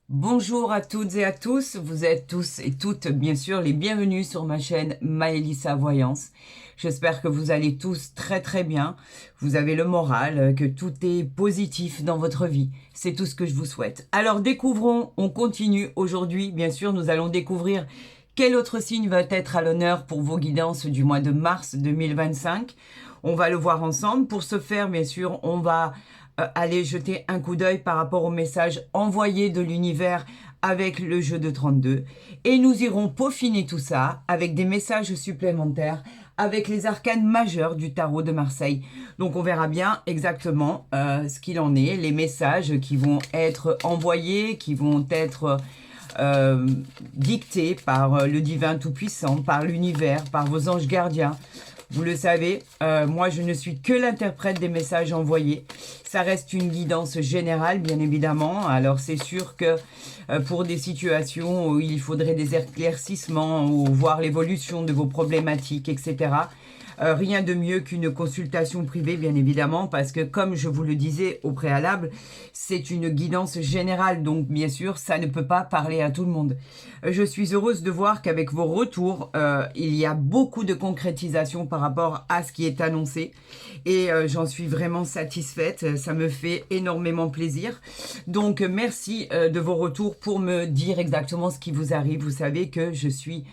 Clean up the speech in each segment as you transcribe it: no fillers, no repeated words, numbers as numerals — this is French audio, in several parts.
Bonjour à toutes et à tous, vous êtes tous et toutes bien sûr les bienvenus sur ma chaîne Maëlissa Voyance. J'espère que vous allez tous très bien, vous avez le moral, que tout est positif dans votre vie, c'est tout ce que je vous souhaite. Alors découvrons, on continue aujourd'hui, bien sûr nous allons découvrir quel autre signe va être à l'honneur pour vos guidances du mois de mars 2025. On va le voir ensemble, pour ce faire bien sûr on va aller jeter un coup d'œil par rapport au message envoyé de l'univers avec le jeu de 32. Et nous irons peaufiner tout ça avec des messages supplémentaires, avec les arcanes majeurs du tarot de Marseille. Donc on verra bien exactement ce qu'il en est, les messages qui vont être envoyés, qui vont être dictés par le divin tout-puissant, par l'univers, par vos anges gardiens. Vous le savez, moi je ne suis que l'interprète des messages envoyés. Ça reste une guidance générale, bien évidemment. Alors c'est sûr que pour des situations où il faudrait des éclaircissements ou voir l'évolution de vos problématiques, etc., rien de mieux qu'une consultation privée, bien évidemment, parce que comme je vous le disais au préalable, c'est une guidance générale, donc bien sûr, ça ne peut pas parler à tout le monde. Je suis heureuse de voir qu'avec vos retours, il y a beaucoup de concrétisation par rapport à ce qui est annoncé, et j'en suis vraiment satisfaite, ça me fait énormément plaisir. Donc merci de vos retours pour me dire exactement ce qui vous arrive. Vous savez que je suis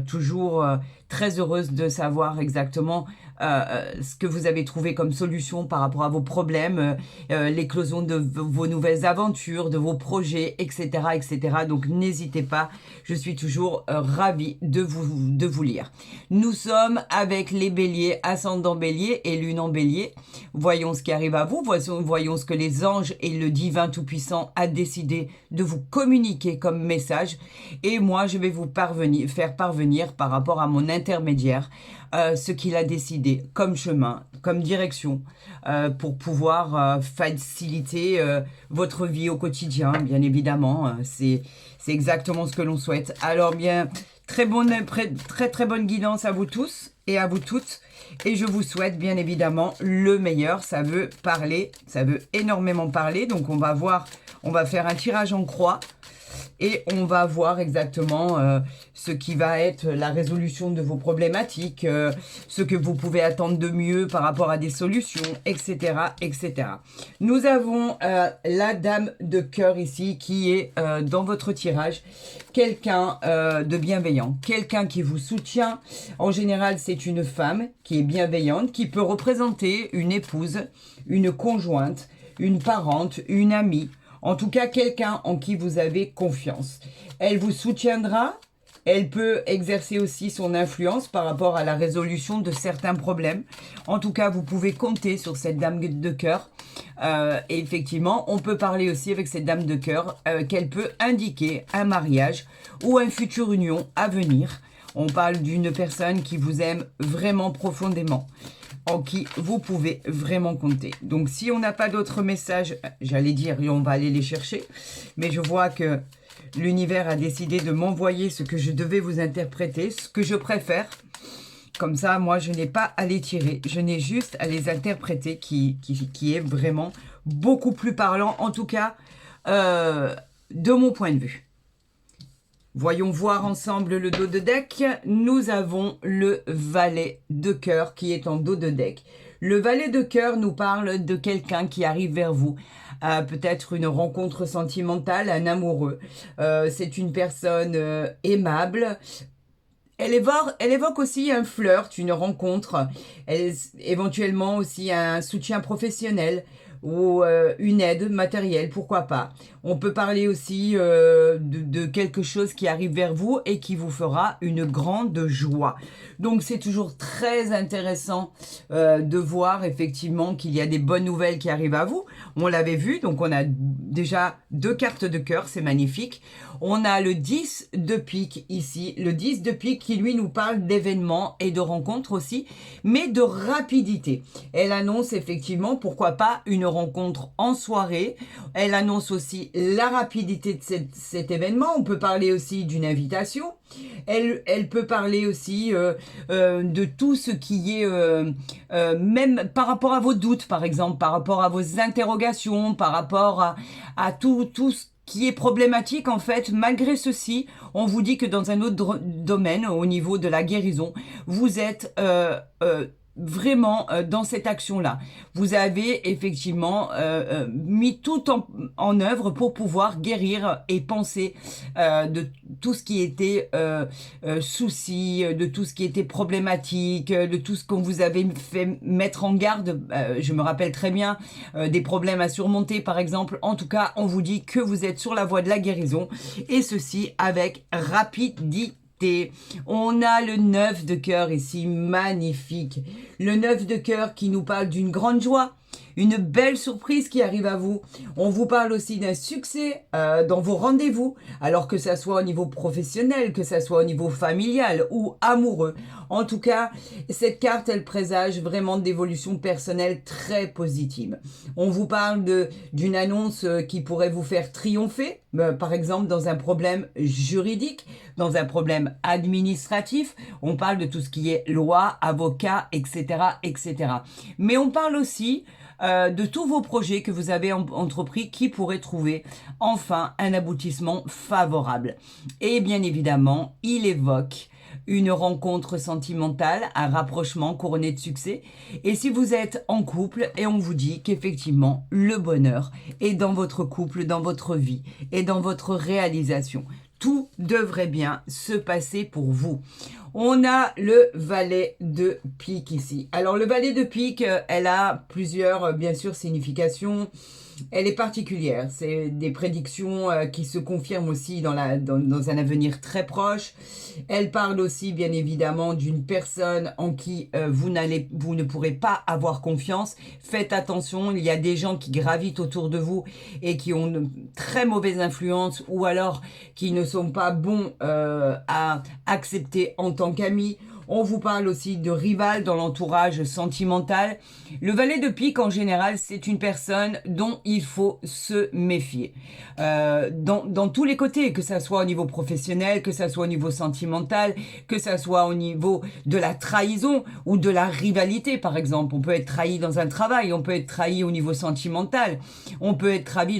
toujours très heureuse de savoir exactement ce que vous avez trouvé comme solution par rapport à vos problèmes, l'éclosion de vos nouvelles aventures, de vos projets, etc. etc. Donc n'hésitez pas, je suis toujours ravie de vous lire. Nous sommes avec les béliers, ascendant bélier et lune en bélier. Voyons ce qui arrive à vous, voyons ce que les anges et le divin tout-puissant a décidé de vous communiquer comme message. Et moi, je vais vous faire parvenir par rapport à mon intermédiaire ce qu'il a décidé comme chemin, comme direction, pour pouvoir faciliter votre vie au quotidien, bien évidemment. C'est exactement ce que l'on souhaite. Alors bien, très bonne guidance à vous tous et à vous toutes. Et je vous souhaite bien évidemment le meilleur. Ça veut parler, ça veut énormément parler. Donc on va faire un tirage en croix. Et on va voir exactement ce qui va être la résolution de vos problématiques, ce que vous pouvez attendre de mieux par rapport à des solutions, etc. etc. Nous avons la dame de cœur ici qui est dans votre tirage, quelqu'un de bienveillant, quelqu'un qui vous soutient. En général, c'est une femme qui est bienveillante, qui peut représenter une épouse, une conjointe, une parente, une amie. En tout cas, quelqu'un en qui vous avez confiance. Elle vous soutiendra. Elle peut exercer aussi son influence par rapport à la résolution de certains problèmes. En tout cas, vous pouvez compter sur cette dame de cœur. Et effectivement, on peut parler aussi avec cette dame de cœur qu'elle peut indiquer un mariage ou une future union à venir. On parle d'une personne qui vous aime vraiment profondément, en qui vous pouvez vraiment compter. Donc si on n'a pas d'autres messages, j'allais dire, on va aller les chercher, mais je vois que l'univers a décidé de m'envoyer ce que je devais vous interpréter, ce que je préfère. Comme ça, moi, je n'ai pas à les tirer, je n'ai juste à les interpréter, qui est vraiment beaucoup plus parlant, en tout cas, de mon point de vue. Voyons voir ensemble le dos de deck. Nous avons le valet de cœur qui est en dos de deck. Le valet de cœur nous parle de quelqu'un qui arrive vers vous. Peut-être une rencontre sentimentale, un amoureux. C'est une personne aimable. Elle évoque aussi un flirt, une rencontre. Éventuellement aussi un soutien professionnel ou une aide matérielle, pourquoi pas. On peut parler aussi de quelque chose qui arrive vers vous et qui vous fera une grande joie. Donc c'est toujours très intéressant de voir effectivement qu'il y a des bonnes nouvelles qui arrivent à vous. On l'avait vu, donc on a déjà 2 cartes de cœur, c'est magnifique. On a le 10 de pique ici, le 10 de pique qui lui nous parle d'événements et de rencontres aussi, mais de rapidité. Elle annonce effectivement, pourquoi pas, une rencontre en soirée. Elle annonce aussi la rapidité de cet événement. On peut parler aussi d'une invitation. Elle peut parler aussi de tout ce qui est, même par rapport à vos doutes, par exemple, par rapport à vos interrogations, par rapport à tout ce qui est problématique en fait. Malgré ceci, on vous dit que dans un autre domaine, au niveau de la guérison, vous êtes vraiment dans cette action-là. Vous avez effectivement mis tout en œuvre pour pouvoir guérir et penser de tout ce qui était souci, de tout ce qui était problématique, de tout ce qu'on vous avait fait mettre en garde. Je me rappelle très bien des problèmes à surmonter, par exemple. En tout cas, on vous dit que vous êtes sur la voie de la guérison, et ceci avec rapidité. On a le 9 de cœur ici, magnifique. Le 9 de cœur qui nous parle d'une grande joie, une belle surprise qui arrive à vous. On vous parle aussi d'un succès dans vos rendez-vous, alors que ça soit au niveau professionnel, que ça soit au niveau familial ou amoureux. En tout cas, cette carte, elle présage vraiment d'évolution personnelle très positive. On vous parle d'une annonce qui pourrait vous faire triompher, par exemple dans un problème juridique, dans un problème administratif. On parle de tout ce qui est loi, avocat, etc., etc. Mais on parle aussi de tous vos projets que vous avez entrepris qui pourraient trouver enfin un aboutissement favorable. Et bien évidemment, il évoque une rencontre sentimentale, un rapprochement couronné de succès. Et si vous êtes en couple, et on vous dit qu'effectivement, le bonheur est dans votre couple, dans votre vie et dans votre réalisation. Tout devrait bien se passer pour vous. On a le valet de pique ici. Alors, le valet de pique, elle a plusieurs, bien sûr, significations. Elle est particulière. C'est des prédictions qui se confirment aussi dans un avenir très proche. Elle parle aussi, bien évidemment, d'une personne en qui vous ne pourrez pas avoir confiance. Faites attention, il y a des gens qui gravitent autour de vous et qui ont une très mauvaise influence, ou alors qui ne sont pas bons à accepter en tant qu'amis. On vous parle aussi de rival dans l'entourage sentimental. Le valet de pique, en général, c'est une personne dont il faut se méfier. Dans tous les côtés, que ça soit au niveau professionnel, que ça soit au niveau sentimental, que ça soit au niveau de la trahison ou de la rivalité, par exemple. On peut être trahi dans un travail, on peut être trahi au niveau sentimental, on peut être trahi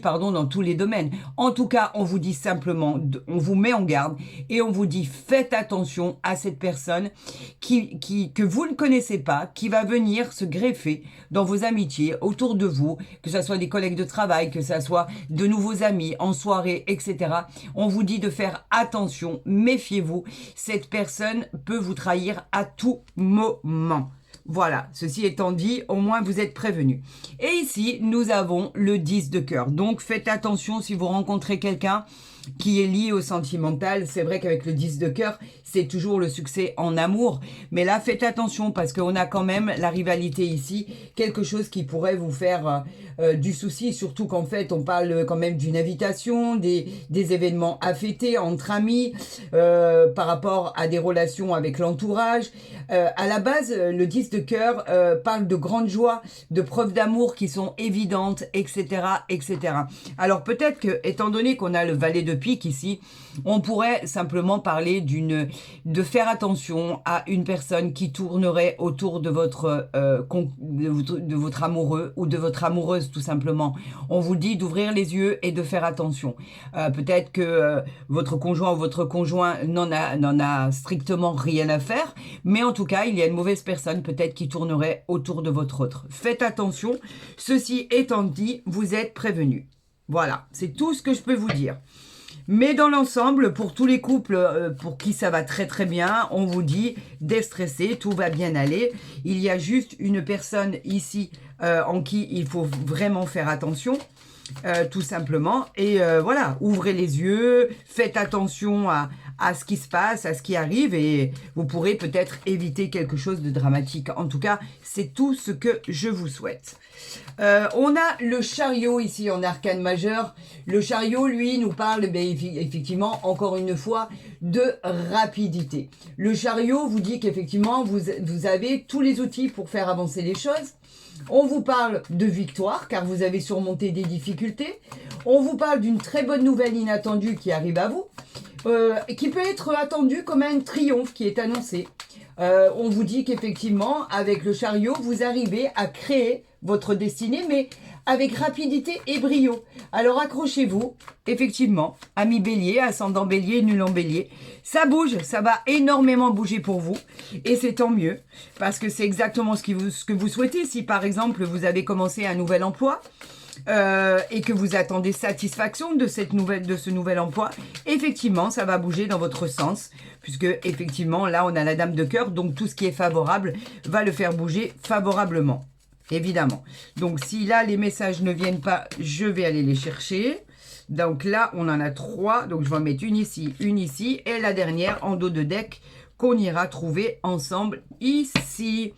dans tous les domaines. En tout cas, on vous dit simplement, on vous met en garde et on vous dit faites attention à cette personne que vous ne connaissez pas, qui va venir se greffer dans vos amitiés autour de vous, que ce soit des collègues de travail, que ce soit de nouveaux amis en soirée, etc. On vous dit de faire attention, méfiez-vous, cette personne peut vous trahir à tout moment. Voilà, ceci étant dit, au moins vous êtes prévenus. Et ici, nous avons le 10 de cœur. Donc faites attention si vous rencontrez quelqu'un qui est lié au sentimental. C'est vrai qu'avec le 10 de cœur, c'est toujours le succès en amour. Mais là, faites attention parce qu'on a quand même la rivalité ici. Quelque chose qui pourrait vous faire du souci. Surtout qu'en fait, on parle quand même d'une invitation, des événements à fêter entre amis, par rapport à des relations avec l'entourage. À la base, le 10 de cœur parle de grande joie, de preuves d'amour qui sont évidentes, etc., etc. Alors peut-être que, étant donné qu'on a le valet de pique ici, on pourrait simplement parler de faire attention à une personne qui tournerait autour de votre amoureux ou de votre amoureuse, tout simplement. On vous dit d'ouvrir les yeux et de faire attention. Peut-être que votre conjoint ou votre conjoint n'en a strictement rien à faire, mais en tout cas, il y a une mauvaise personne peut-être qui tournerait autour de votre autre. Faites attention. Ceci étant dit, vous êtes prévenus. Voilà, c'est tout ce que je peux vous dire. Mais dans l'ensemble, pour tous les couples pour qui ça va très très bien, on vous dit déstressez, tout va bien aller. Il y a juste une personne ici en qui il faut vraiment faire attention. Tout simplement. Et voilà, ouvrez les yeux, faites attention à ce qui se passe, à ce qui arrive, et vous pourrez peut-être éviter quelque chose de dramatique. En tout cas, c'est tout ce que je vous souhaite. On a le chariot ici en arcane majeur. Le chariot, lui, nous parle effectivement, encore une fois, de rapidité. Le chariot vous dit qu'effectivement, vous avez tous les outils pour faire avancer les choses. On vous parle de victoire, car vous avez surmonté des difficultés. On vous parle d'une très bonne nouvelle inattendue qui arrive à vous, qui peut être attendue comme un triomphe qui est annoncé. On vous dit qu'effectivement, avec le chariot, vous arrivez à créer votre destinée, mais avec rapidité et brio. Alors accrochez-vous, effectivement, ami bélier, ascendant bélier, nul en bélier. Ça bouge, ça va énormément bouger pour vous et c'est tant mieux parce que c'est exactement ce que vous souhaitez. Si par exemple vous avez commencé un nouvel emploi, et que vous attendez satisfaction de ce nouvel emploi, effectivement, ça va bouger dans votre sens, puisque effectivement, là, on a la dame de cœur, donc tout ce qui est favorable va le faire bouger favorablement, évidemment. Donc, si là, les messages ne viennent pas, je vais aller les chercher. Donc là, on en a 3, donc je vais en mettre une ici, et la dernière en dos de deck qu'on ira trouver ensemble ici.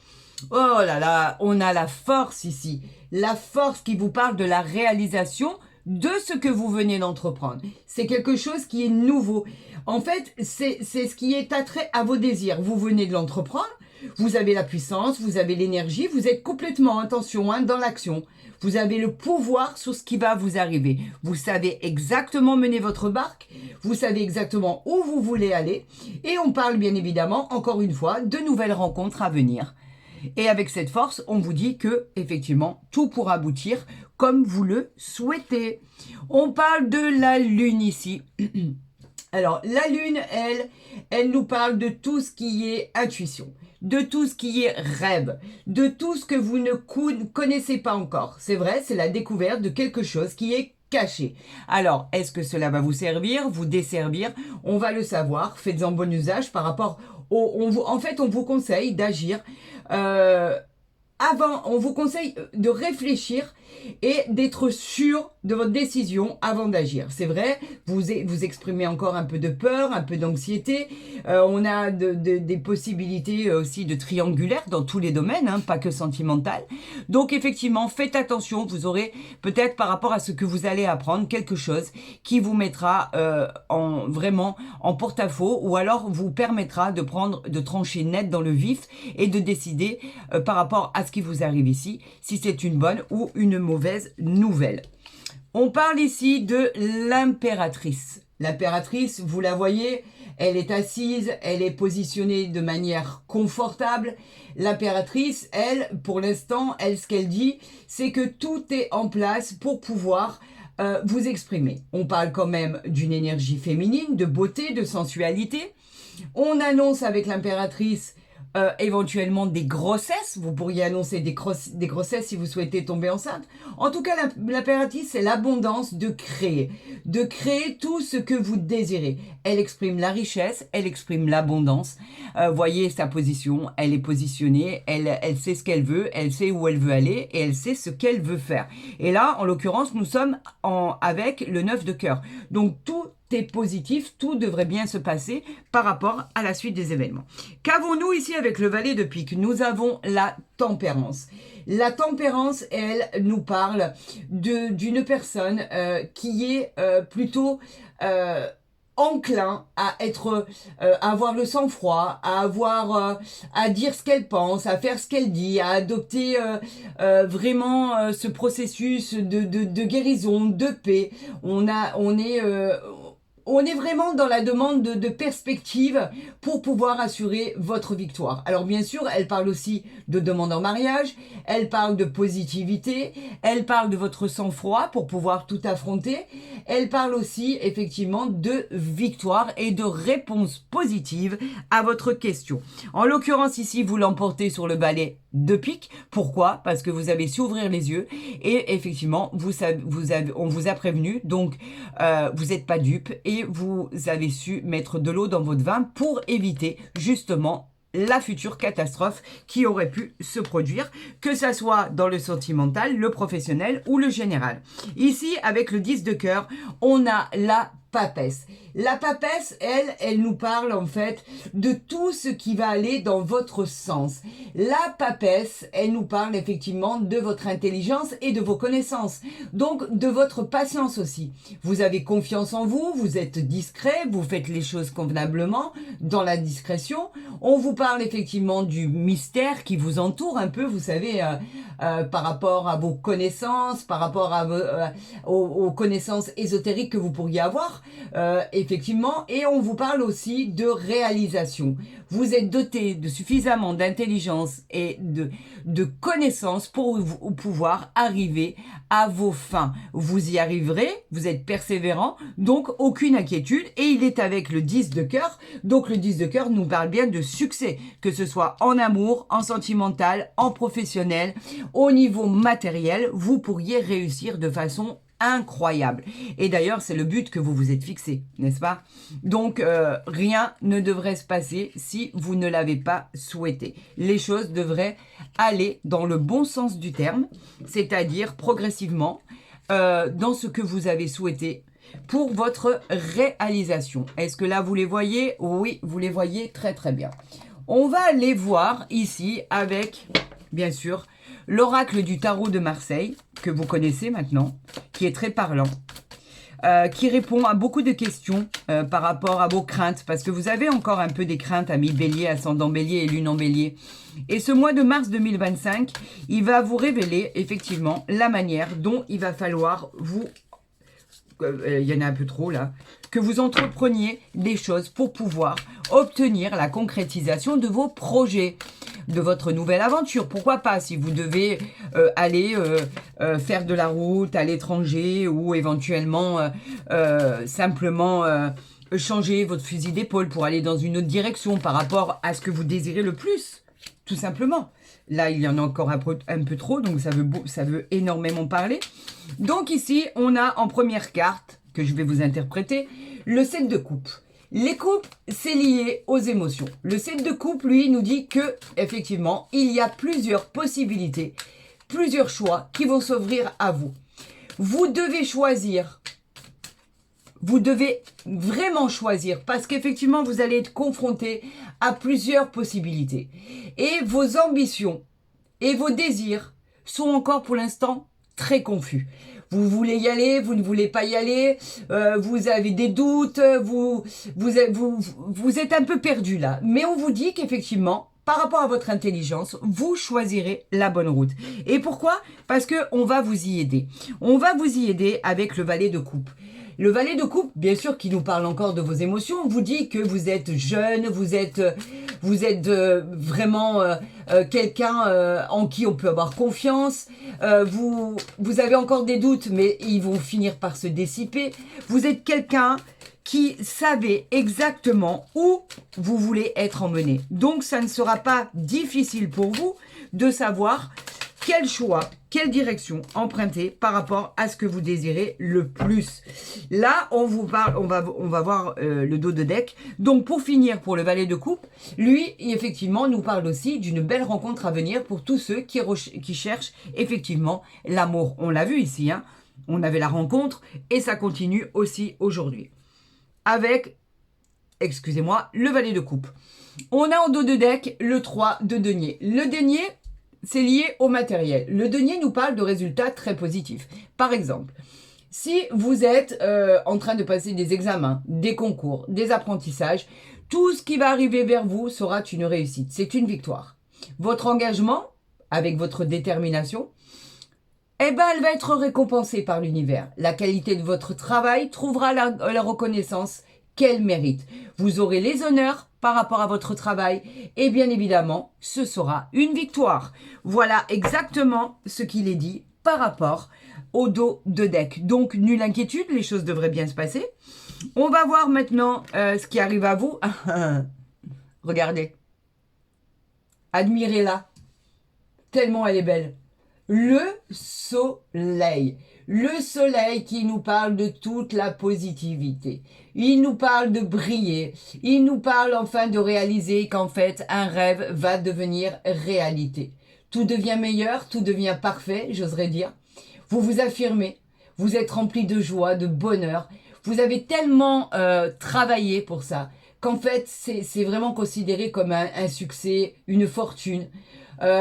Oh là là, on a la force ici. La force qui vous parle de la réalisation de ce que vous venez d'entreprendre. C'est quelque chose qui est nouveau. En fait, c'est ce qui est attrait à vos désirs. Vous venez de l'entreprendre, vous avez la puissance, vous avez l'énergie, vous êtes complètement, attention, dans l'action. Vous avez le pouvoir sur ce qui va vous arriver. Vous savez exactement mener votre barque, vous savez exactement où vous voulez aller. Et on parle bien évidemment, encore une fois, de nouvelles rencontres à venir. Et avec cette force, on vous dit que, effectivement, tout pourra aboutir comme vous le souhaitez. On parle de la Lune ici. Alors, la Lune, elle nous parle de tout ce qui est intuition, de tout ce qui est rêve, de tout ce que vous ne connaissez pas encore. C'est vrai, c'est la découverte de quelque chose qui est caché. Alors, est-ce que cela va vous servir, vous desservir? On va le savoir. Faites-en bon usage par rapport en fait, on vous conseille d'agir on vous conseille de réfléchir et d'être sûr de votre décision avant d'agir. C'est vrai, vous exprimez encore un peu de peur, un peu d'anxiété. On a des possibilités aussi de triangulaire dans tous les domaines, pas que sentimental. Donc effectivement, faites attention, vous aurez peut-être par rapport à ce que vous allez apprendre quelque chose qui vous mettra vraiment en porte-à-faux ou alors vous permettra de trancher net dans le vif et de décider par rapport à ce qui vous arrive ici, si c'est une bonne ou une mauvaise nouvelle. On parle ici de l'impératrice. L'impératrice, vous la voyez, elle est assise, elle est positionnée de manière confortable. L'impératrice, elle, pour l'instant, ce qu'elle dit, c'est que tout est en place pour pouvoir vous exprimer. On parle quand même d'une énergie féminine, de beauté, de sensualité. On annonce avec l'impératrice éventuellement des grossesses. Vous pourriez annoncer des grossesses si vous souhaitez tomber enceinte. En tout cas, l'impératrice, c'est l'abondance de créer tout ce que vous désirez. Elle exprime la richesse, elle exprime l'abondance. Voyez sa position, elle est positionnée, elle sait ce qu'elle veut, elle sait où elle veut aller et elle sait ce qu'elle veut faire. Et là, en l'occurrence, nous sommes avec le 9 de cœur. Donc, tout est positif, tout devrait bien se passer par rapport à la suite des événements. Qu'avons-nous ici avec le valet de pique? Nous avons la tempérance. La tempérance, elle, nous parle d'une personne qui est plutôt enclin à avoir le sang-froid, à dire ce qu'elle pense, à faire ce qu'elle dit, à adopter vraiment ce processus de guérison, de paix. On est vraiment dans la demande de perspective pour pouvoir assurer votre victoire. Alors bien sûr, elle parle aussi de demande en mariage, elle parle de positivité, elle parle de votre sang-froid pour pouvoir tout affronter, elle parle aussi effectivement de victoire et de réponse positive à votre question. En l'occurrence ici, vous l'emportez sur le balai de pique. Pourquoi? Parce que vous avez su ouvrir les yeux et effectivement, on vous a prévenu, donc vous n'êtes pas dupe et vous avez su mettre de l'eau dans votre vin pour éviter justement la future catastrophe qui aurait pu se produire, que ça soit dans le sentimental, le professionnel ou le général. Ici, avec le 10 de cœur, on a la papesse. La papesse, elle nous parle en fait de tout ce qui va aller dans votre sens. La papesse, elle nous parle effectivement de votre intelligence et de vos connaissances. Donc de votre patience aussi. Vous avez confiance en vous, vous êtes discret, vous faites les choses convenablement, dans la discrétion. On vous parle effectivement du mystère qui vous entoure un peu, vous savez, par rapport à vos connaissances, par rapport à aux connaissances ésotériques que vous pourriez avoir. effectivement, et on vous parle aussi de réalisation. Vous êtes doté de suffisamment d'intelligence et de connaissances pour pouvoir arriver à vos fins. Vous y arriverez, vous êtes persévérant, donc aucune inquiétude. Et il est avec le 10 de cœur. Donc le 10 de cœur nous parle bien de succès, que ce soit en amour, en sentimental, en professionnel, au niveau matériel, vous pourriez réussir de façon incroyable. Et d'ailleurs, c'est le but que vous vous êtes fixé, n'est-ce pas? Donc, rien ne devrait se passer si vous ne l'avez pas souhaité. Les choses devraient aller dans le bon sens du terme, c'est-à-dire progressivement dans ce que vous avez souhaité pour votre réalisation. Est-ce que là, vous les voyez? Oui, vous les voyez très très bien. On va aller voir ici avec, bien sûr, l'oracle du tarot de Marseille, que vous connaissez maintenant, qui est très parlant, qui répond à beaucoup de questions par rapport à vos craintes, parce que vous avez encore un peu des craintes, amis Bélier, ascendant Bélier et lune en Bélier. Et ce mois de mars 2025, il va vous révéler effectivement la manière dont il va falloir vous... il y en a un peu trop là, que vous entrepreniez des choses pour pouvoir obtenir la concrétisation de vos projets, de votre nouvelle aventure. Pourquoi pas, si vous devez aller faire de la route à l'étranger ou éventuellement simplement changer votre fusil d'épaule pour aller dans une autre direction par rapport à ce que vous désirez le plus, tout simplement. Là, il y en a encore un peu trop, donc ça veut énormément parler. Donc ici, on a en première carte, que je vais vous interpréter, le 7 de coupe. Les coupes, c'est lié aux émotions. Le 7 de coupe, lui, nous dit que, effectivement, il y a plusieurs possibilités, plusieurs choix qui vont s'ouvrir à vous. Vous devez choisir. Vous devez vraiment choisir parce qu'effectivement, vous allez être confronté à plusieurs possibilités. Et vos ambitions et vos désirs sont encore pour l'instant très confus. Vous voulez y aller, vous ne voulez pas y aller, vous avez des doutes, vous êtes un peu perdu là. Mais on vous dit qu'effectivement, par rapport à votre intelligence, vous choisirez la bonne route. Et pourquoi? Parce qu'on va vous y aider. On va vous y aider avec le valet de coupe. Le valet de coupe, bien sûr, qui nous parle encore de vos émotions, vous dit que vous êtes jeune, vous êtes vraiment quelqu'un en qui on peut avoir confiance. Vous avez encore des doutes, mais ils vont finir par se dissiper. Vous êtes quelqu'un qui savez exactement où vous voulez être emmené. Donc, ça ne sera pas difficile pour vous de savoir quel choix, quelle direction emprunter par rapport à ce que vous désirez le plus. Là, on vous parle, on va voir le dos de deck. Donc, pour finir, pour le valet de coupe, lui, effectivement, nous parle aussi d'une belle rencontre à venir pour tous ceux qui cherchent effectivement l'amour. On l'a vu ici, hein. On avait la rencontre et ça continue aussi aujourd'hui. Avec, excusez-moi, le valet de coupe. On a en dos de deck le 3 de denier. Le denier, c'est lié au matériel. Le denier nous parle de résultats très positifs. Par exemple, si vous êtes en train de passer des examens, des concours, des apprentissages, tout ce qui va arriver vers vous sera une réussite. C'est une victoire. Votre engagement, avec votre détermination, eh ben, elle va être récompensée par l'univers. La qualité de votre travail trouvera la reconnaissance qu'elle mérite. Vous aurez les honneurs par rapport à votre travail et bien évidemment, ce sera une victoire. Voilà exactement ce qu'il est dit par rapport au dos de deck. Donc, nulle inquiétude, les choses devraient bien se passer. On va voir maintenant ce qui arrive à vous. Regardez. Admirez-la. Tellement elle est belle. Le soleil. Le soleil qui nous parle de toute la positivité. Il nous parle de briller. Il nous parle enfin de réaliser qu'en fait, un rêve va devenir réalité. Tout devient meilleur, tout devient parfait, j'oserais dire. Vous vous affirmez. Vous êtes rempli de joie, de bonheur. Vous avez tellement travaillé pour ça qu'en fait, c'est vraiment considéré comme un succès, une fortune.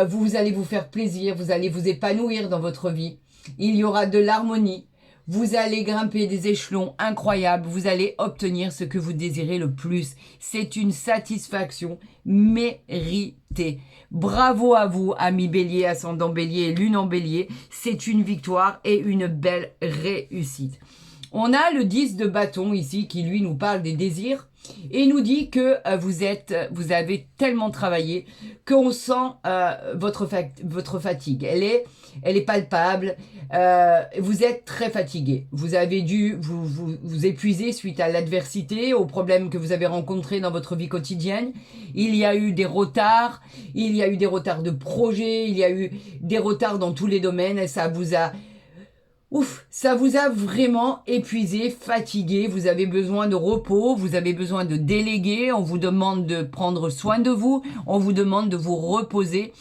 Vous allez vous faire plaisir, vous allez vous épanouir dans votre vie. Il y aura de l'harmonie. Vous allez grimper des échelons incroyables. Vous allez obtenir ce que vous désirez le plus. C'est une satisfaction méritée. Bravo à vous, amis Bélier, ascendant Bélier et lune en Bélier. C'est une victoire et une belle réussite. On a le 10 de bâton ici qui lui nous parle des désirs et nous dit que vous avez tellement travaillé qu'on sent votre fatigue. Elle est palpable. Vous êtes très fatigué. Vous avez dû vous épuiser suite à l'adversité, aux problèmes que vous avez rencontrés dans votre vie quotidienne. Il y a eu des retards. Il y a eu des retards de projets. Il y a eu des retards dans tous les domaines. Et ça vous a vraiment épuisé, fatigué, vous avez besoin de repos, vous avez besoin de déléguer, on vous demande de prendre soin de vous, on vous demande de vous reposer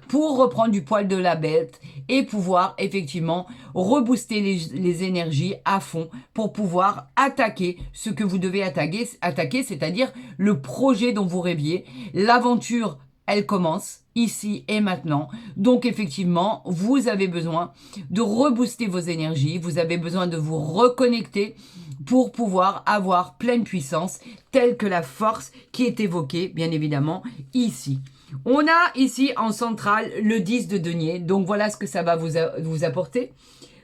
pour reprendre du poil de la bête et pouvoir effectivement rebooster les énergies à fond pour pouvoir attaquer ce que vous devez attaquer, c'est-à-dire le projet dont vous rêviez, l'aventure. Elle commence ici et maintenant. Donc effectivement, vous avez besoin de rebooster vos énergies. Vous avez besoin de vous reconnecter pour pouvoir avoir pleine puissance, telle que la force qui est évoquée, bien évidemment, ici. On a ici en centrale le 10 de denier. Donc voilà ce que ça va vous apporter.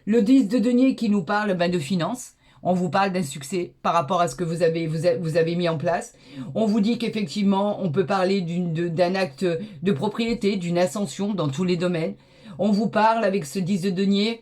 Le 10 de denier qui nous parle de finances. On vous parle d'un succès par rapport à ce que vous avez mis en place. On vous dit qu'effectivement, on peut parler d'un acte de propriété, d'une ascension dans tous les domaines. On vous parle avec ce 10 de denier,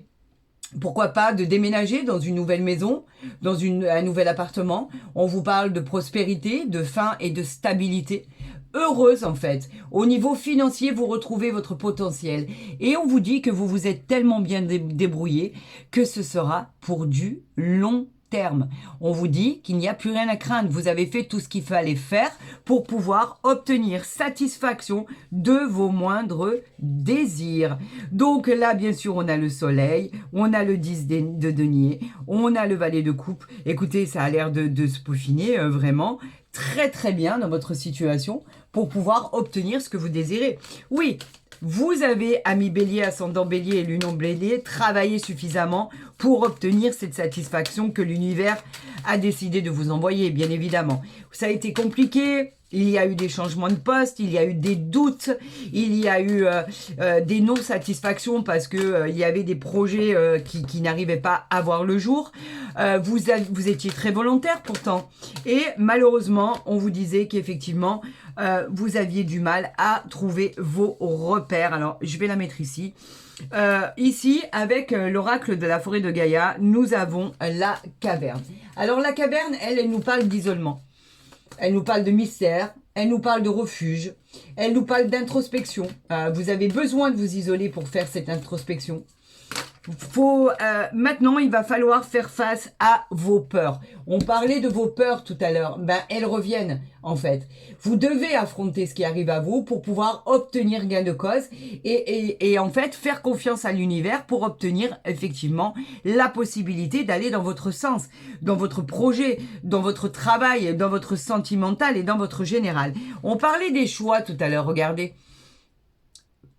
pourquoi pas de déménager dans une nouvelle maison, dans un nouvel appartement. On vous parle de prospérité, de fin et de stabilité. Heureuse en fait. Au niveau financier, vous retrouvez votre potentiel. Et on vous dit que vous vous êtes tellement bien débrouillé que ce sera pour du long terme. On vous dit qu'il n'y a plus rien à craindre. Vous avez fait tout ce qu'il fallait faire pour pouvoir obtenir satisfaction de vos moindres désirs. Donc là, bien sûr, on a le soleil, on a le 10 de denier, on a le valet de coupe. Écoutez, ça a l'air de se peaufiner vraiment très très bien dans votre situation pour pouvoir obtenir ce que vous désirez. Oui, vous avez, ami bélier, ascendant bélier et lunon bélier, travaillé suffisamment pour obtenir cette satisfaction que l'univers a décidé de vous envoyer, bien évidemment. Ça a été compliqué, il y a eu des changements de poste, il y a eu des doutes, il y a eu des non-satisfactions parce que il y avait des projets qui n'arrivaient pas à voir le jour. Vous étiez très volontaire pourtant. Et malheureusement, on vous disait qu'effectivement, vous aviez du mal à trouver vos repères. Alors, je vais la mettre ici. Ici, avec l'oracle de la forêt de Gaïa, nous avons la caverne. Alors, la caverne, elle nous parle d'isolement. Elle nous parle de mystère, elle nous parle de refuge, elle nous parle d'introspection. Vous avez besoin de vous isoler pour faire cette introspection. Maintenant, il va falloir faire face à vos peurs. On parlait de vos peurs tout à l'heure. Elles reviennent, en fait. Vous devez affronter ce qui arrive à vous pour pouvoir obtenir gain de cause et en fait, faire confiance à l'univers pour obtenir, effectivement, la possibilité d'aller dans votre sens, dans votre projet, dans votre travail, dans votre sentimental et dans votre général. On parlait des choix tout à l'heure, regardez.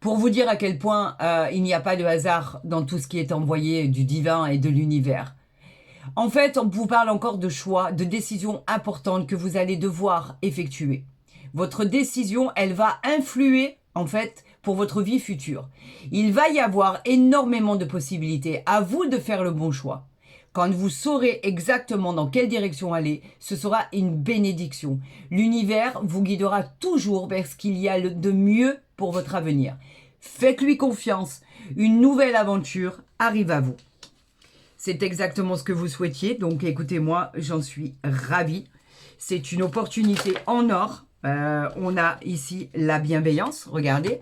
Pour vous dire à quel point il n'y a pas de hasard dans tout ce qui est envoyé du divin et de l'univers. En fait, on vous parle encore de choix, de décisions importantes que vous allez devoir effectuer. Votre décision, elle va influer, en fait, pour votre vie future. Il va y avoir énormément de possibilités. À vous de faire le bon choix. Quand vous saurez exactement dans quelle direction aller, ce sera une bénédiction. L'univers vous guidera toujours vers ce qu'il y a de mieux pour votre avenir. Faites-lui confiance. Une nouvelle aventure arrive à vous. C'est exactement ce que vous souhaitiez. Donc écoutez-moi, j'en suis ravie. C'est une opportunité en or. On a ici la bienveillance. Regardez.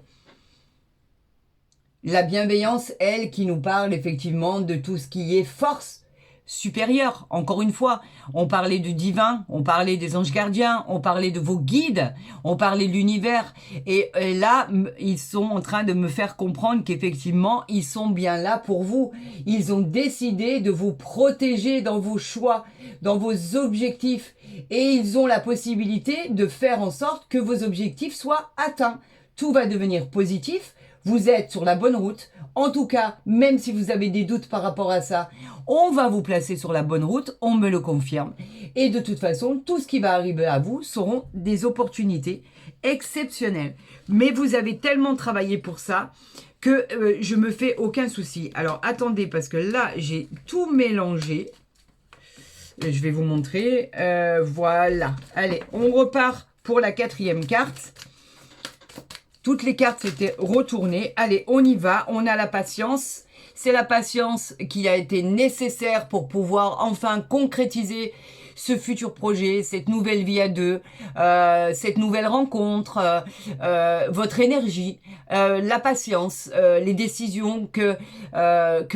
La bienveillance, elle, qui nous parle effectivement de tout ce qui est force supérieure. Encore une fois, on parlait du divin, on parlait des anges gardiens, on parlait de vos guides, on parlait de l'univers. Et là, ils sont en train de me faire comprendre qu'effectivement, ils sont bien là pour vous. Ils ont décidé de vous protéger dans vos choix, dans vos objectifs. Et ils ont la possibilité de faire en sorte que vos objectifs soient atteints. Tout va devenir positif. Vous êtes sur la bonne route. En tout cas, même si vous avez des doutes par rapport à ça, on va vous placer sur la bonne route, on me le confirme. Et de toute façon, tout ce qui va arriver à vous seront des opportunités exceptionnelles. Mais vous avez tellement travaillé pour ça que je me fais aucun souci. Alors attendez, parce que là, j'ai tout mélangé. je vais vous montrer. Voilà. Allez, on repart pour la 4e carte. Toutes les cartes s'étaient retournées. Allez, on y va. On a la patience. C'est la patience qui a été nécessaire pour pouvoir enfin concrétiser ce futur projet, cette nouvelle vie à deux, cette nouvelle rencontre, votre énergie, la patience, les décisions que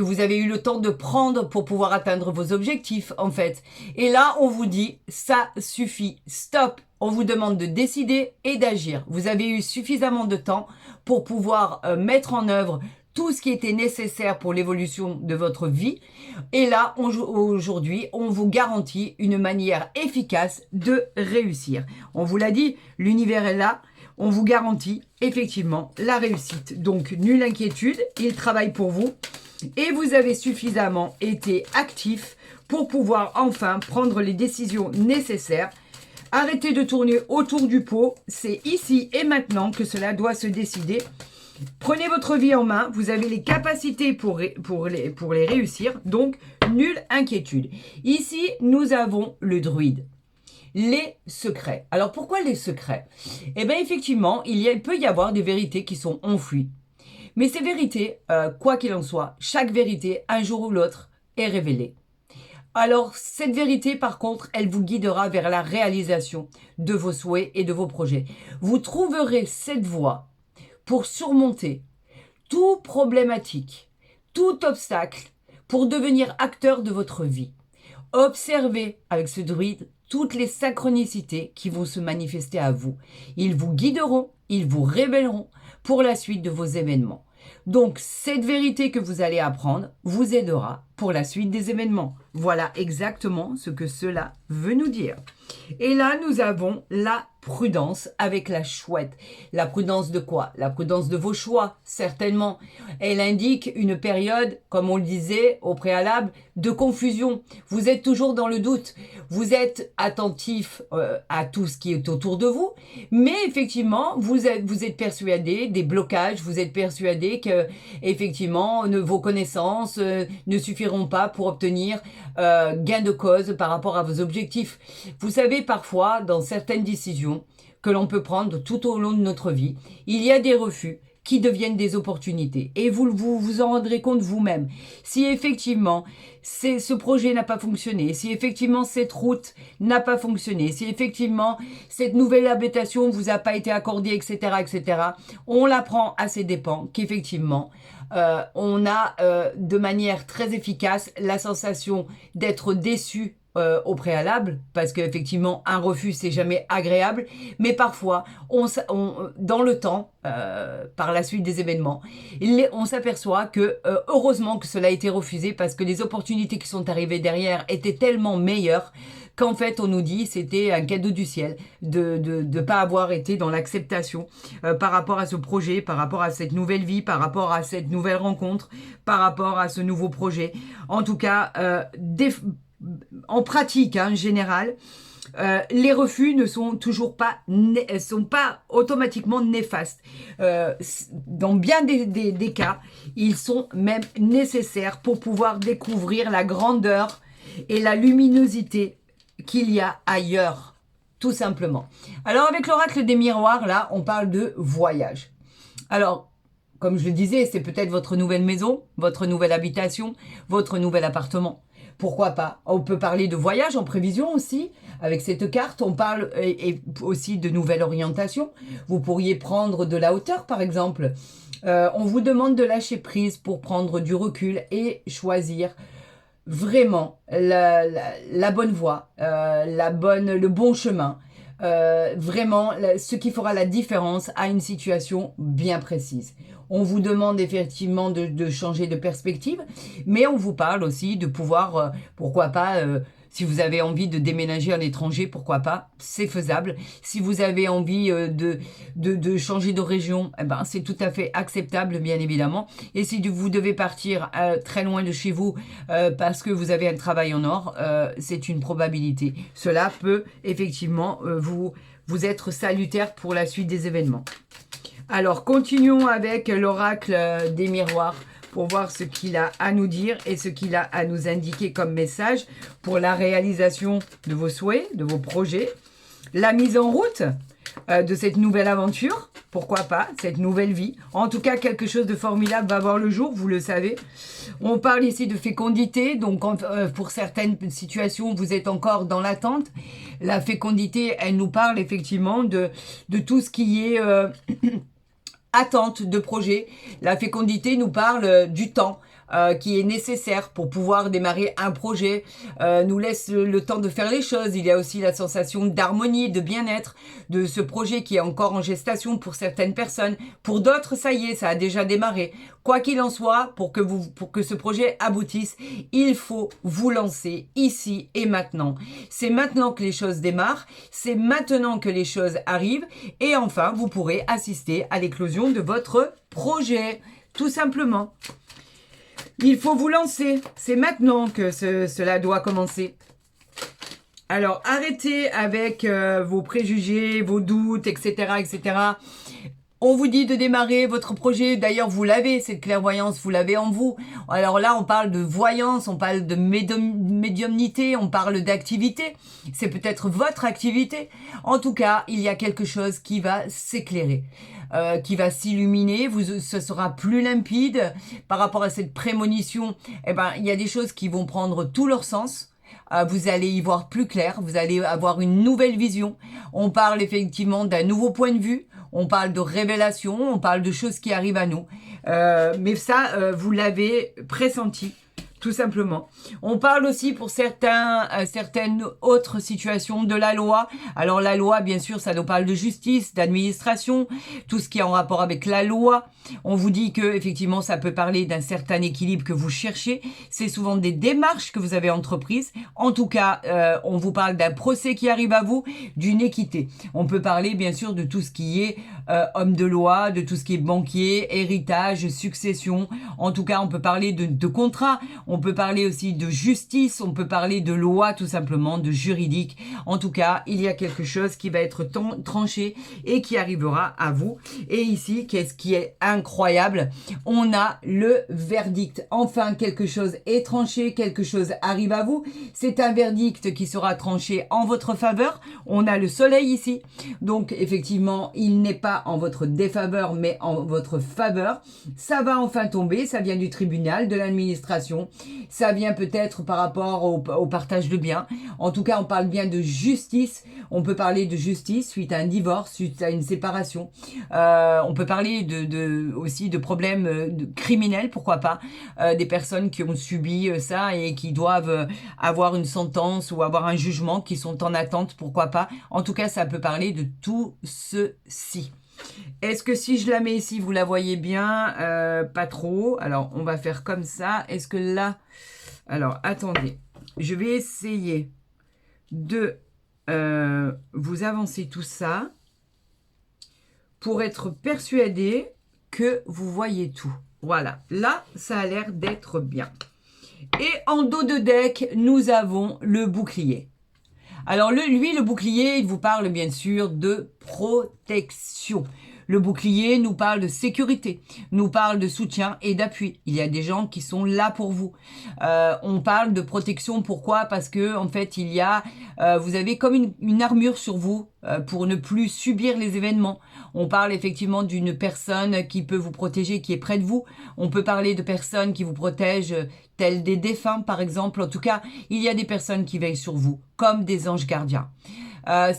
vous avez eu le temps de prendre pour pouvoir atteindre vos objectifs, en fait. Et là, on vous dit, ça suffit, stop. On vous demande de décider et d'agir. Vous avez eu suffisamment de temps pour pouvoir mettre en œuvre tout ce qui était nécessaire pour l'évolution de votre vie. Et là, aujourd'hui, on vous garantit une manière efficace de réussir. On vous l'a dit, l'univers est là. On vous garantit effectivement la réussite. Donc, nulle inquiétude, il travaille pour vous. Et vous avez suffisamment été actif pour pouvoir enfin prendre les décisions nécessaires. Arrêtez de tourner autour du pot. C'est ici et maintenant que cela doit se décider. Prenez votre vie en main, vous avez les capacités pour les réussir, donc nulle inquiétude. Ici, nous avons le druide, les secrets. Alors, pourquoi les secrets? Eh bien, effectivement, il peut y avoir des vérités qui sont enfouies. Mais ces vérités, quoi qu'il en soit, chaque vérité, un jour ou l'autre, est révélée. Alors, cette vérité, par contre, elle vous guidera vers la réalisation de vos souhaits et de vos projets. Vous trouverez cette voie pour surmonter toute problématique, tout obstacle, pour devenir acteur de votre vie. Observez avec ce druide toutes les synchronicités qui vont se manifester à vous. Ils vous guideront, ils vous révéleront pour la suite de vos événements. Donc, cette vérité que vous allez apprendre vous aidera pour la suite des événements. Voilà exactement ce que cela veut nous dire. Et là, nous avons la prudence avec la chouette. La prudence de quoi? La prudence de vos choix, certainement. Elle indique une période, comme on le disait au préalable, de confusion. Vous êtes toujours dans le doute. Vous êtes attentif à tout ce qui est autour de vous, mais effectivement, vous êtes persuadé des blocages, vous êtes persuadé que, effectivement, vos connaissances ne suffiront pas pour obtenir gain de cause par rapport à vos objectifs. Vous savez, parfois, dans certaines décisions que l'on peut prendre tout au long de notre vie, il y a des refus qui deviennent des opportunités. Et vous en rendrez compte vous-même. Si effectivement, ce projet n'a pas fonctionné, si effectivement cette route n'a pas fonctionné, si effectivement cette nouvelle habitation ne vous a pas été accordée, etc., etc., on l'apprend à ses dépens qu'effectivement, on a de manière très efficace la sensation d'être déçu au préalable, parce qu'effectivement, un refus, c'est jamais agréable, mais parfois, dans le temps, par la suite des événements, on s'aperçoit que, heureusement que cela a été refusé, parce que les opportunités qui sont arrivées derrière étaient tellement meilleures, qu'en fait, on nous dit c'était un cadeau du ciel de ne pas avoir été dans l'acceptation par rapport à ce projet, par rapport à cette nouvelle vie, par rapport à cette nouvelle rencontre, par rapport à ce nouveau projet. En tout cas, en pratique, en général, les refus ne sont toujours pas, sont pas automatiquement néfastes. Dans bien des cas, ils sont même nécessaires pour pouvoir découvrir la grandeur et la luminosité qu'il y a ailleurs, tout simplement. Alors, avec l'oracle des miroirs, là, on parle de voyage. Alors, comme je le disais, c'est peut-être votre nouvelle maison, votre nouvelle habitation, votre nouvel appartement. Pourquoi pas? On peut parler de voyage en prévision aussi. Avec cette carte, on parle et aussi de nouvelles orientations. Vous pourriez prendre de la hauteur, par exemple. On vous demande de lâcher prise pour prendre du recul et choisir vraiment la bonne voie, le bon chemin. Vraiment ce qui fera la différence à une situation bien précise. On vous demande effectivement de changer de perspective, mais on vous parle aussi de pouvoir, pourquoi pas, si vous avez envie de déménager à l'étranger, pourquoi pas, c'est faisable. Si vous avez envie de changer de région, eh ben, c'est tout à fait acceptable, bien évidemment. Et si vous devez partir très loin de chez vous parce que vous avez un travail en or, c'est une probabilité. Cela peut effectivement vous être salutaire pour la suite des événements. Alors, continuons avec l'oracle des miroirs pour voir ce qu'il a à nous dire et ce qu'il a à nous indiquer comme message pour la réalisation de vos souhaits, de vos projets, la mise en route de cette nouvelle aventure, pourquoi pas, cette nouvelle vie. En tout cas, quelque chose de formidable va voir le jour, vous le savez. On parle ici de fécondité, donc pour certaines situations, vous êtes encore dans l'attente. La fécondité, elle nous parle effectivement de tout ce qui est attente de projet. La fécondité nous parle du temps. Qui est nécessaire pour pouvoir démarrer un projet, nous laisse le temps de faire les choses. Il y a aussi la sensation d'harmonie, de bien-être de ce projet qui est encore en gestation pour certaines personnes. Pour d'autres, ça y est, ça a déjà démarré. Quoi qu'il en soit, pour que ce projet aboutisse, il faut vous lancer ici et maintenant. C'est maintenant que les choses démarrent, c'est maintenant que les choses arrivent et enfin, vous pourrez assister à l'éclosion de votre projet, tout simplement. Il faut vous lancer. C'est maintenant que cela doit commencer. Alors, arrêtez avec vos préjugés, vos doutes, etc., etc. On vous dit de démarrer votre projet. D'ailleurs, vous l'avez, cette clairvoyance, vous l'avez en vous. Alors là, on parle de voyance, on parle de médiumnité, on parle d'activité. C'est peut-être votre activité. En tout cas, il y a quelque chose qui va s'éclairer. Qui va s'illuminer, ce sera plus limpide par rapport à cette prémonition. Eh ben, il y a des choses qui vont prendre tout leur sens. Vous allez y voir plus clair, vous allez avoir une nouvelle vision. On parle effectivement d'un nouveau point de vue, on parle de révélation, on parle de choses qui arrivent à nous. Mais ça, vous l'avez pressenti. Tout simplement. On parle aussi pour certaines autres situations de la loi. Alors la loi, bien sûr, ça nous parle de justice, d'administration, tout ce qui est en rapport avec la loi. On vous dit que effectivement, ça peut parler d'un certain équilibre que vous cherchez. C'est souvent des démarches que vous avez entreprises. En tout cas, on vous parle d'un procès qui arrive à vous, d'une équité. On peut parler, bien sûr, de tout ce qui est homme de loi, de tout ce qui est banquier, héritage, succession. En tout cas, on peut parler de contrat. On peut parler aussi de justice, on peut parler de loi tout simplement, de juridique. En tout cas, il y a quelque chose qui va être tranché et qui arrivera à vous. Et ici, qu'est-ce qui est incroyable? On a le verdict. Enfin, quelque chose est tranché, quelque chose arrive à vous. C'est un verdict qui sera tranché en votre faveur. On a le soleil ici. Donc, effectivement, il n'est pas en votre défaveur, mais en votre faveur. Ça va enfin tomber. Ça vient du tribunal, de l'administration. Ça vient peut-être par rapport au partage de biens. En tout cas, on parle bien de justice. On peut parler de justice suite à un divorce, suite à une séparation. On peut parler aussi de problèmes criminels, pourquoi pas. Des personnes qui ont subi ça et qui doivent avoir une sentence ou avoir un jugement, qui sont en attente, pourquoi pas. En tout cas, ça peut parler de tout ceci. Est-ce que si je la mets ici, vous la voyez bien? Pas trop. Alors, on va faire comme ça. Est-ce que là... Alors, attendez. Je vais essayer de vous avancer tout ça pour être persuadé que vous voyez tout. Voilà. Là, ça a l'air d'être bien. Et en dos de deck, nous avons le bouclier. Alors, lui, le bouclier, il vous parle bien sûr de protection. Le bouclier nous parle de sécurité, nous parle de soutien et d'appui. Il y a des gens qui sont là pour vous. On parle de protection, pourquoi? Parce que en fait, vous avez comme une armure sur vous pour ne plus subir les événements. On parle effectivement d'une personne qui peut vous protéger, qui est près de vous. On peut parler de personnes qui vous protègent, telles des défunts par exemple. En tout cas, il y a des personnes qui veillent sur vous, comme des anges gardiens.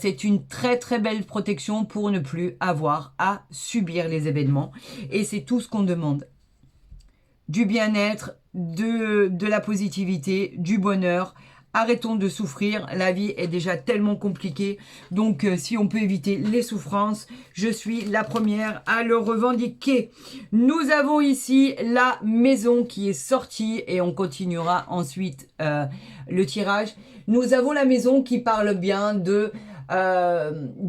C'est une très très belle protection pour ne plus avoir à subir les événements. Et c'est tout ce qu'on demande. Du bien-être, de la positivité, du bonheur. Arrêtons de souffrir, la vie est déjà tellement compliquée. Donc si on peut éviter les souffrances, je suis la première à le revendiquer. Nous avons ici la maison qui est sortie et on continuera ensuite le tirage. Nous avons la maison qui parle bien de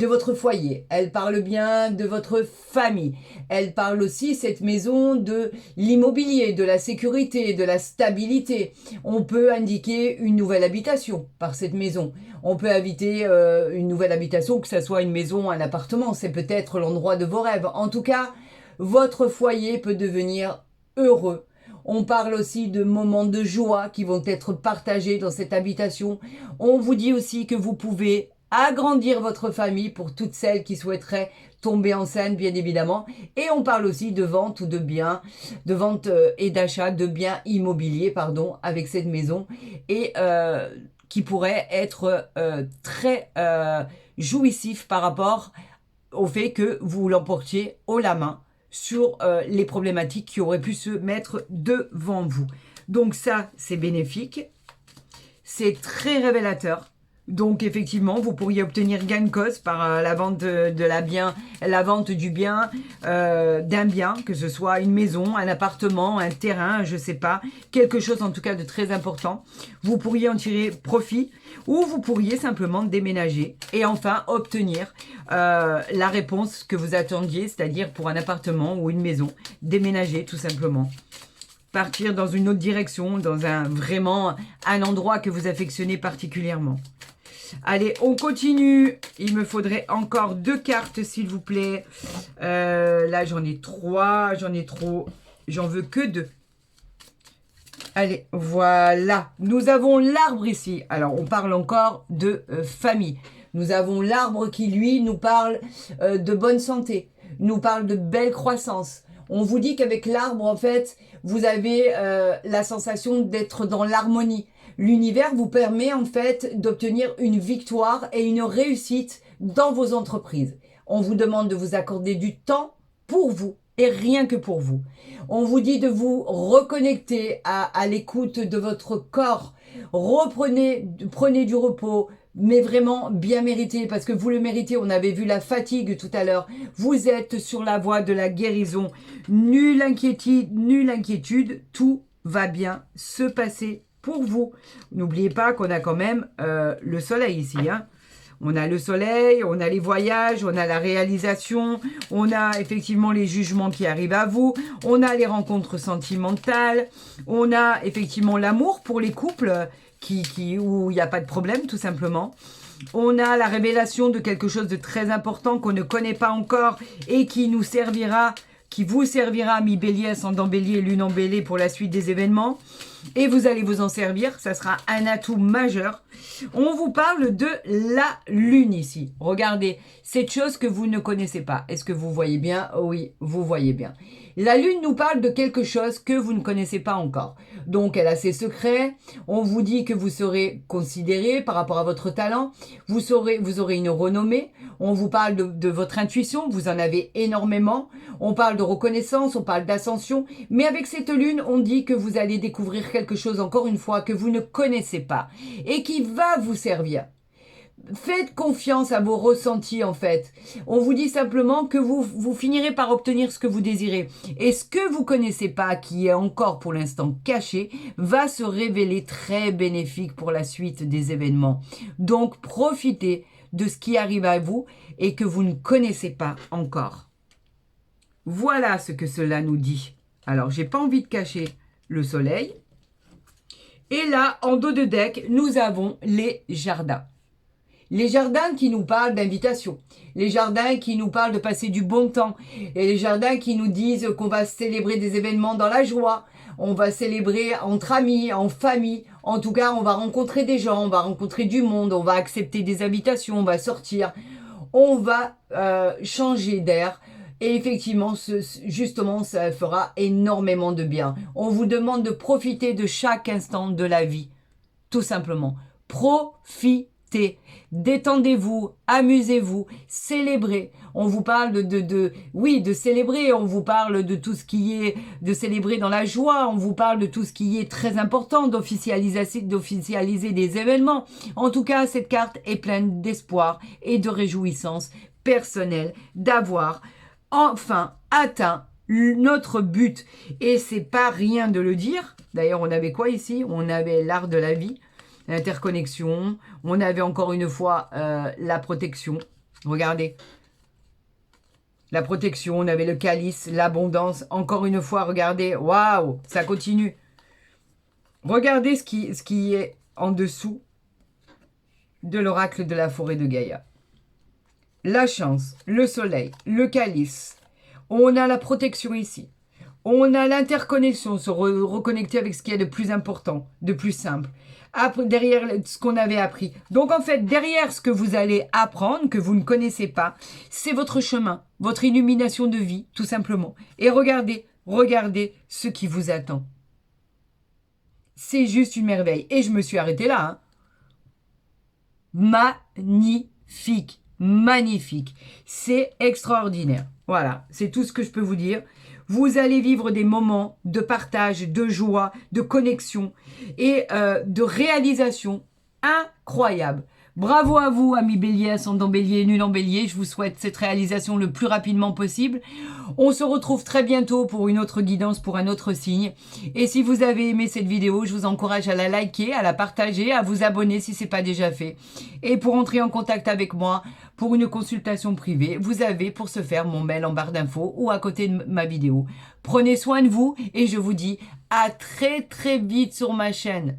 votre foyer, elle parle bien de votre famille, elle parle aussi, cette maison, de l'immobilier, de la sécurité, de la stabilité. On peut indiquer une nouvelle habitation par cette maison. On peut inviter une nouvelle habitation, que ce soit une maison, un appartement, c'est peut-être l'endroit de vos rêves. En tout cas, votre foyer peut devenir heureux. On parle aussi de moments de joie qui vont être partagés dans cette habitation. On vous dit aussi que vous pouvez agrandir votre famille pour toutes celles qui souhaiteraient tomber enceinte, bien évidemment. Et on parle aussi de vente ou de biens, de vente et d'achat de biens immobiliers, pardon, avec cette maison. Et qui pourrait être très jouissif par rapport au fait que vous l'emportiez haut la main sur les problématiques qui auraient pu se mettre devant vous. Donc ça, c'est bénéfique. C'est très révélateur. Donc effectivement, vous pourriez obtenir gain de cause par la vente la vente du bien, d'un bien, que ce soit une maison, un appartement, un terrain, je sais pas, quelque chose en tout cas de très important. Vous pourriez en tirer profit ou vous pourriez simplement déménager et enfin obtenir la réponse que vous attendiez, c'est-à-dire pour un appartement ou une maison, déménager tout simplement. Partir dans une autre direction, dans vraiment un endroit que vous affectionnez particulièrement. Allez, on continue. Il me faudrait encore 2 cartes, s'il vous plaît. Là, j'en ai 3. J'en ai trop. J'en veux que 2. Allez, voilà. Nous avons l'arbre ici. Alors, on parle encore de famille. Nous avons l'arbre qui, lui, nous parle de bonne santé. Nous parle de belle croissance. On vous dit qu'avec l'arbre, en fait, vous avez la sensation d'être dans l'harmonie. L'univers vous permet en fait d'obtenir une victoire et une réussite dans vos entreprises. On vous demande de vous accorder du temps pour vous et rien que pour vous. On vous dit de vous reconnecter à l'écoute de votre corps. Prenez du repos, mais vraiment bien mérité parce que vous le méritez. On avait vu la fatigue tout à l'heure. Vous êtes sur la voie de la guérison. Nulle inquiétude, tout va bien se passer pour vous. N'oubliez pas qu'on a quand même le soleil ici. Hein. On a le soleil, on a les voyages, on a la réalisation, on a effectivement les jugements qui arrivent à vous, on a les rencontres sentimentales, on a effectivement l'amour pour les couples où il n'y a pas de problème tout simplement. On a la révélation de quelque chose de très important qu'on ne connaît pas encore et qui vous servira, mi-bélier, ascendant bélier, lune en bélier pour la suite des événements. Et vous allez vous en servir, ça sera un atout majeur. On vous parle de la lune ici. Regardez, cette chose que vous ne connaissez pas. Est-ce que vous voyez bien? Oui, vous voyez bien. La lune nous parle de quelque chose que vous ne connaissez pas encore. Donc, elle a ses secrets. On vous dit que vous serez considéré par rapport à votre talent. Vous aurez une renommée. On vous parle de votre intuition. Vous en avez énormément. On parle de reconnaissance, on parle d'ascension. Mais avec cette lune, on dit que vous allez découvrir quelque chose, encore une fois, que vous ne connaissez pas et qui va vous servir. Faites confiance à vos ressentis en fait. On vous dit simplement que vous finirez par obtenir ce que vous désirez. Et ce que vous connaissez pas, qui est encore pour l'instant caché, va se révéler très bénéfique pour la suite des événements. Donc profitez de ce qui arrive à vous et que vous ne connaissez pas encore. Voilà ce que cela nous dit. Alors j'ai pas envie de cacher le soleil. Et là, en dos de deck, nous avons les jardins. Les jardins qui nous parlent d'invitation, les jardins qui nous parlent de passer du bon temps, et les jardins qui nous disent qu'on va célébrer des événements dans la joie, on va célébrer entre amis, en famille, en tout cas on va rencontrer des gens, on va rencontrer du monde, on va accepter des invitations, on va sortir, on va changer d'air. Et effectivement, justement, ça fera énormément de bien. On vous demande de profiter de chaque instant de la vie, tout simplement. Profitez. Détendez-vous, amusez-vous, célébrez. On vous parle de célébrer, on vous parle de tout ce qui est de célébrer dans la joie, on vous parle de tout ce qui est très important, d'officialiser des événements. En tout cas, cette carte est pleine d'espoir et de réjouissance personnelle d'avoir enfin atteint notre but. Et c'est pas rien de le dire. D'ailleurs, on avait quoi ici? On avait l'art de la vie. L'interconnexion, on avait encore une fois la protection, regardez, la protection, on avait le calice, l'abondance, encore une fois, regardez, waouh, ça continue. Regardez ce qui est en dessous de l'oracle de la forêt de Gaïa. La chance, le soleil, le calice, on a la protection ici. On a l'interconnexion, se reconnecter avec ce qu'il y a de plus important, de plus simple. Après, derrière ce qu'on avait appris. Donc en fait, derrière ce que vous allez apprendre, que vous ne connaissez pas, c'est votre chemin, votre illumination de vie, tout simplement. Et regardez, regardez ce qui vous attend. C'est juste une merveille. Et je me suis arrêtée là. Magnifique, magnifique. C'est extraordinaire. Voilà, c'est tout ce que je peux vous dire. Vous allez vivre des moments de partage, de joie, de connexion et de réalisation incroyables. Bravo à vous, amis bélier, ascendant bélier, nul en bélier. Je vous souhaite cette réalisation le plus rapidement possible. On se retrouve très bientôt pour une autre guidance, pour un autre signe. Et si vous avez aimé cette vidéo, je vous encourage à la liker, à la partager, à vous abonner si ce n'est pas déjà fait. Et pour entrer en contact avec moi, pour une consultation privée, vous avez pour ce faire mon mail en barre d'infos ou à côté de ma vidéo. Prenez soin de vous et je vous dis à très très vite sur ma chaîne.